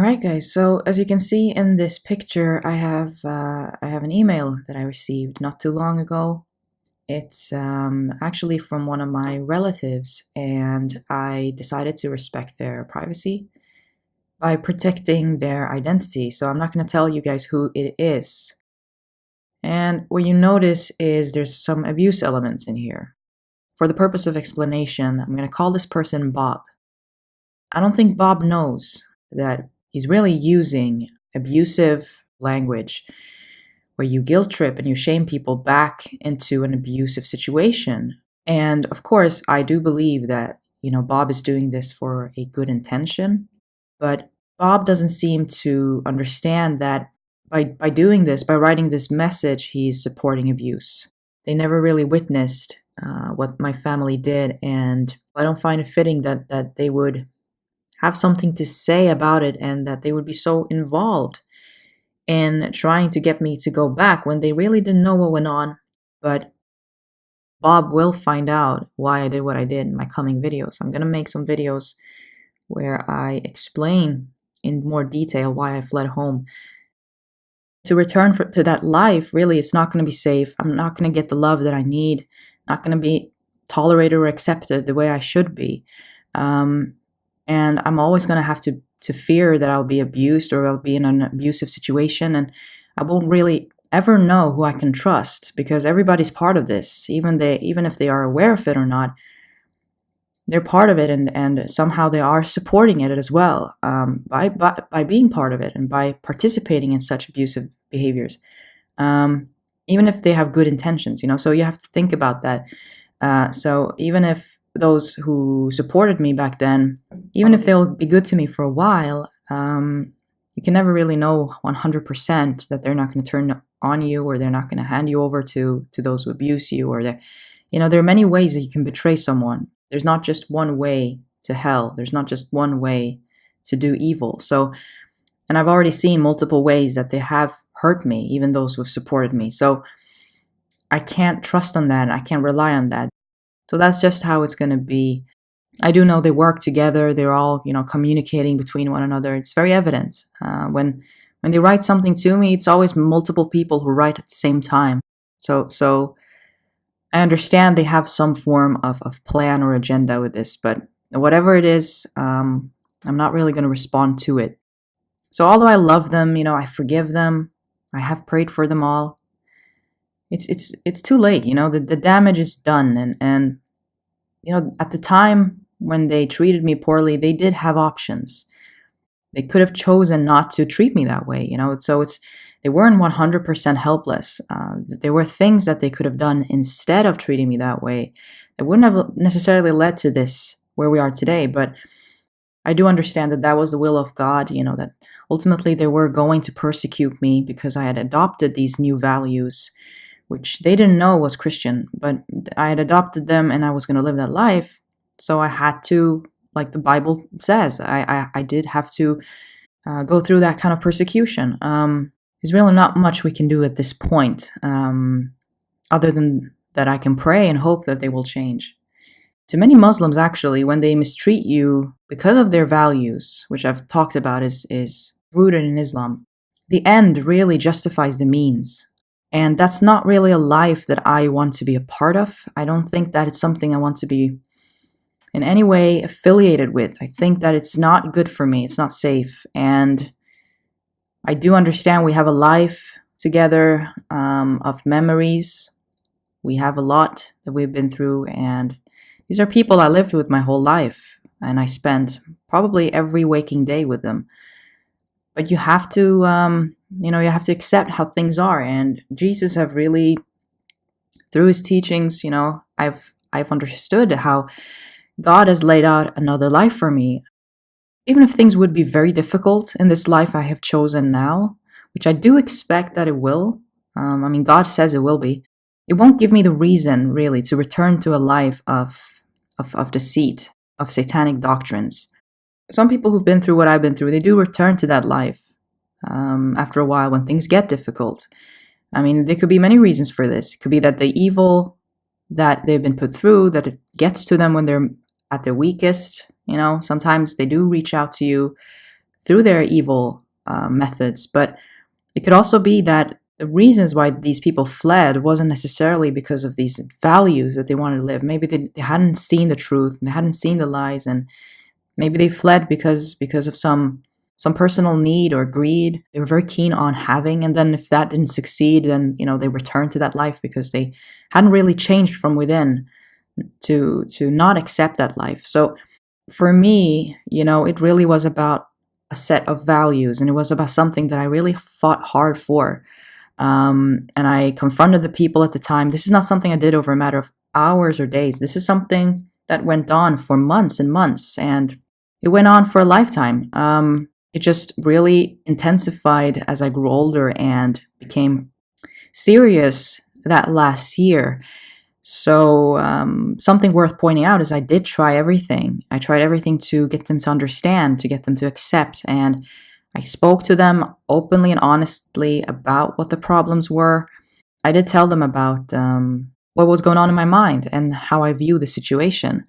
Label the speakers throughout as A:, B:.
A: All right, guys. So as you can see in this picture, I have an email that I received not too long ago. It's actually from one of my relatives, and I decided to respect their privacy by protecting their identity. So I'm not going to tell you guys who it is. And what you notice is there's some abuse elements in here. For the purpose of explanation, I'm going to call this person Bob. I don't think Bob knows that he's really using abusive language where you guilt trip and you shame people back into an abusive situation. And of course, I do believe that, Bob is doing this for a good intention, but Bob doesn't seem to understand that by doing this, by writing this message, he's supporting abuse. They never really witnessed what my family did, and I don't find it fitting that they would have something to say about it and that they would be so involved in trying to get me to go back when they really didn't know what went on. But Bob will find out why I did what I did in my coming videos. I'm going to make some videos where I explain in more detail why I fled home. To return to that life, really, it's not going to be safe. I'm not going to get the love that I need, not going to be tolerated or accepted the way I should be. And I'm always going to have to fear that I'll be abused or I'll be in an abusive situation, and I won't really ever know who I can trust because everybody's part of this. Even if they are aware of it or not, they're part of it, and somehow they are supporting it as well by being part of it and by participating in such abusive behaviors, even if they have good intentions. So you have to think about that. So even if those who supported me back then, even if they'll be good to me for a while, you can never really know 100% that they're not going to turn on you, or they're not going to hand you over to those who abuse you, or there are many ways that you can betray someone. There's not just one way to hell. There's not just one way to do evil. So, and I've already seen multiple ways that they have hurt me, even those who have supported me. So I can't trust on that. I can't rely on that. So that's just how it's going to be. I do know they work together. They're all, communicating between one another. It's very evident. When they write something to me, it's always multiple people who write at the same time. So I understand they have some form of plan or agenda with this, but whatever it is, I'm not really going to respond to it. So although I love them, I forgive them. I have prayed for them all. It's too late, the damage is done. And at the time when they treated me poorly, they did have options. They could have chosen not to treat me that way, so they weren't 100% helpless. There were things that they could have done instead of treating me that way. It wouldn't have necessarily led to this where we are today, but I do understand that was the will of God, that ultimately they were going to persecute me because I had adopted these new values, which they didn't know was Christian, but I had adopted them and I was going to live that life. So I had to, like the Bible says, I did have to go through that kind of persecution. There's really not much we can do at this point, other than that I can pray and hope that they will change. To many Muslims, actually, when they mistreat you because of their values, which I've talked about is rooted in Islam, the end really justifies the means. And that's not really a life that I want to be a part of. I don't think that it's something I want to be in any way affiliated with. I think that it's not good for me. It's not safe. And I do understand we have a life together of memories. We have a lot that we've been through. And these are people I lived with my whole life. And I spent probably every waking day with them. But you have to... you have to accept how things are. And Jesus have really, through his teachings, I've understood how God has laid out another life for me. Even if things would be very difficult in this life I have chosen now, which I do expect that it will. God says it will be. It won't give me the reason, really, to return to a life of deceit, of satanic doctrines. Some people who've been through what I've been through, they do return to that life. After a while when things get difficult. There could be many reasons for this. It could be that the evil that they've been put through, that it gets to them when they're at their weakest. Sometimes they do reach out to you through their evil methods. But it could also be that the reasons why these people fled wasn't necessarily because of these values that they wanted to live. Maybe they hadn't seen the truth, and they hadn't seen the lies, and maybe they fled because of some personal need or greed they were very keen on having. And then if that didn't succeed, then they returned to that life because they hadn't really changed from within to not accept that life. So for me, it really was about a set of values, and it was about something that I really fought hard for. And I confronted the people at the time. This is not something I did over a matter of hours or days. This is something that went on for months and months, and it went on for a lifetime. It just really intensified as I grew older and became serious that last year. So something worth pointing out is I did try everything. I tried everything to get them to understand, to get them to accept, and I spoke to them openly and honestly about what the problems were. I did tell them about what was going on in my mind and how I view the situation.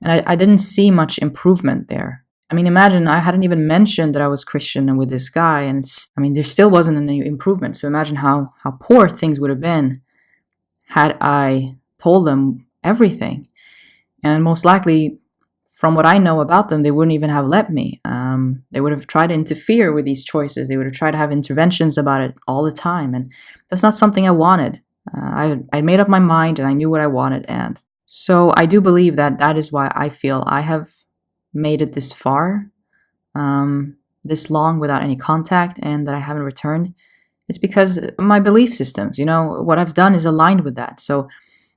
A: And I didn't see much improvement there. I mean, imagine I hadn't even mentioned that I was Christian and with this guy, and there still wasn't any improvement. So imagine how poor things would have been had I told them everything. And most likely, from what I know about them, they wouldn't even have let me. They would have tried to interfere with these choices. They would have tried to have interventions about it all the time. And that's not something I wanted. I made up my mind and I knew what I wanted. And so I do believe that is why I feel I have made it this far, this long without any contact, and that I haven't returned. It's because my belief systems, what I've done is aligned with that. So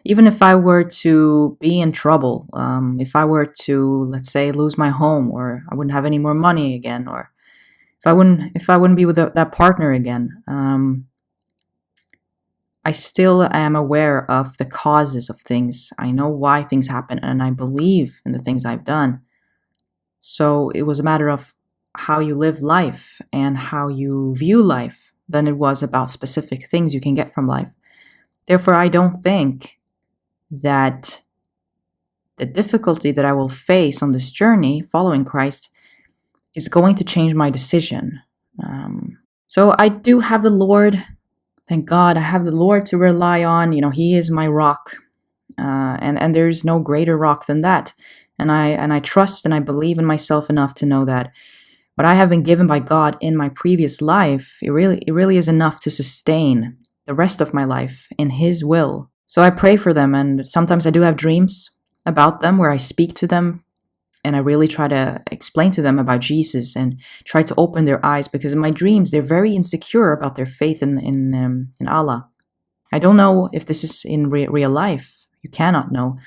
A: even if I were to be in trouble, if I were to, let's say, lose my home, or I wouldn't have any more money again, or if I wouldn't be with that partner again, I still am aware of the causes of things. I know why things happen, and I believe in the things I've done. So it was a matter of how you live life and how you view life than it was about specific things you can get from life. Therefore, I don't think that the difficulty that I will face on this journey following Christ is going to change my decision. So I do have the Lord. Thank God I have the Lord to rely on. He is my rock. And there's no greater rock than that. And I trust and I believe in myself enough to know that what I have been given by God in my previous life, it really is enough to sustain the rest of my life in His will. So I pray for them, and sometimes I do have dreams about them where I speak to them and I really try to explain to them about Jesus and try to open their eyes, because in my dreams they're very insecure about their faith in Allah. I don't know if this is in real life. You cannot know.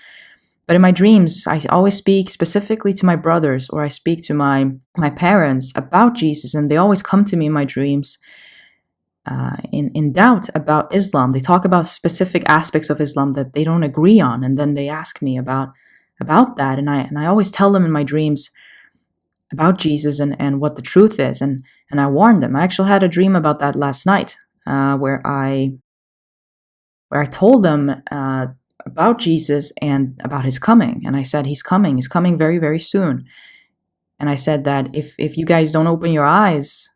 A: But in my dreams, I always speak specifically to my brothers, or I speak to my parents about Jesus, and they always come to me in my dreams in doubt about Islam. They talk about specific aspects of Islam that they don't agree on, and then they ask me about that, and I always tell them in my dreams about Jesus and what the truth is, and I warn them. I actually had a dream about that last night, where I told them about Jesus and about His coming, and I said He's coming very, very soon, and I said that if you guys don't open your eyes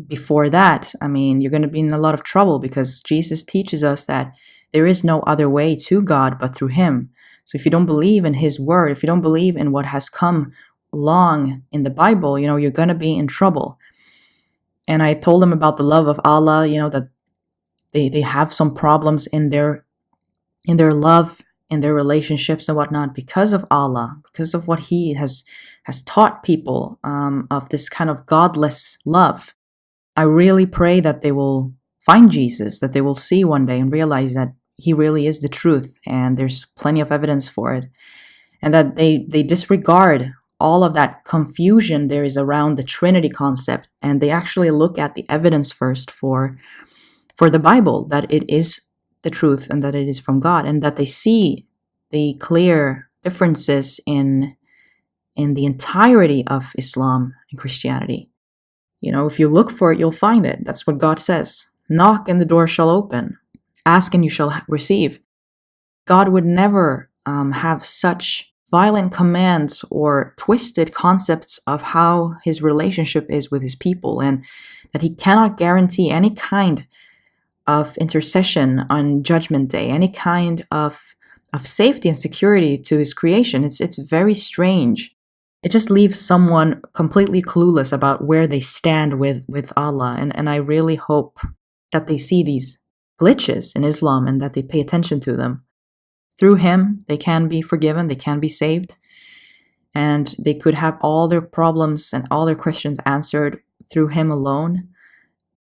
A: before that, you're going to be in a lot of trouble, because Jesus teaches us that there is no other way to God but through Him. So if you don't believe in His word, if you don't believe in what has come along in the Bible, you're going to be in trouble. And I told them about the love of Allah, that they have some problems in their love, in their relationships and whatnot, because of Allah, because of what He has taught people, of this kind of godless love. I really pray that they will find Jesus, that they will see one day and realize that He really is the truth, and there's plenty of evidence for it, and that they disregard all of that confusion there is around the Trinity concept, and they actually look at the evidence first for the Bible, that it is the truth and that it is from God, and that they see the clear differences in the entirety of Islam and Christianity. If you look for it, you'll find it. That's what God says. Knock and the door shall open. Ask and you shall receive. God would never have such violent commands or twisted concepts of how his relationship is with his people, and that he cannot guarantee any kind of intercession on Judgment Day, any kind of safety and security to his creation. It's very strange. It just leaves someone completely clueless about where they stand with Allah. And I really hope that they see these glitches in Islam and that they pay attention to them. Through him, they can be forgiven, they can be saved, and they could have all their problems and all their questions answered through him alone.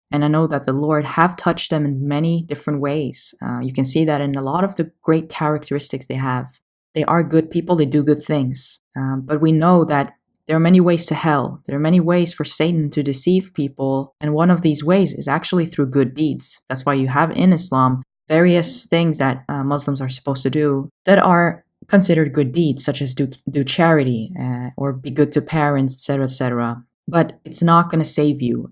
A: And I know that the Lord have touched them in many different ways. You can see that in a lot of the great characteristics they have. They are good people, they do good things. But we know that there are many ways to hell. There are many ways for Satan to deceive people. And one of these ways is actually through good deeds. That's why you have in Islam various things that Muslims are supposed to do that are considered good deeds, such as do charity or be good to parents, etc., etc. But it's not going to save you.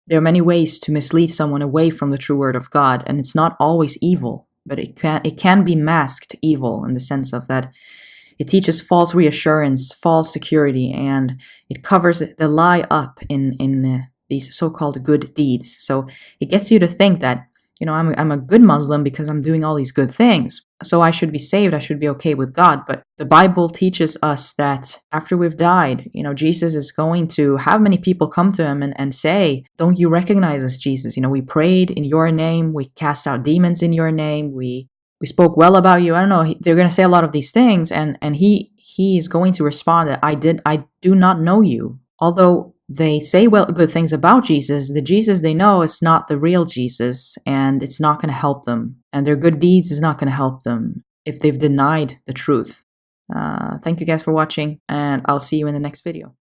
A: There are many ways to mislead someone away from the true word of God, and it's not always evil, but it can be masked evil in the sense of that it teaches false reassurance, false security, and it covers the lie up in these so-called good deeds. So it gets you to think that, I'm a good Muslim because I'm doing all these good things, so I should be saved, I should be okay with God. But the Bible teaches us that after we've died, Jesus is going to have many people come to him and say, don't you recognize us, Jesus? We prayed in your name, we cast out demons in your name, we spoke well about you. I don't know, they're going to say a lot of these things, and he is going to respond that I do not know you. Although they say good things about Jesus, the Jesus they know is not the real Jesus, and it's not going to help them. And their good deeds is not going to help them if they've denied the truth. Thank you guys for watching, and I'll see you in the next video.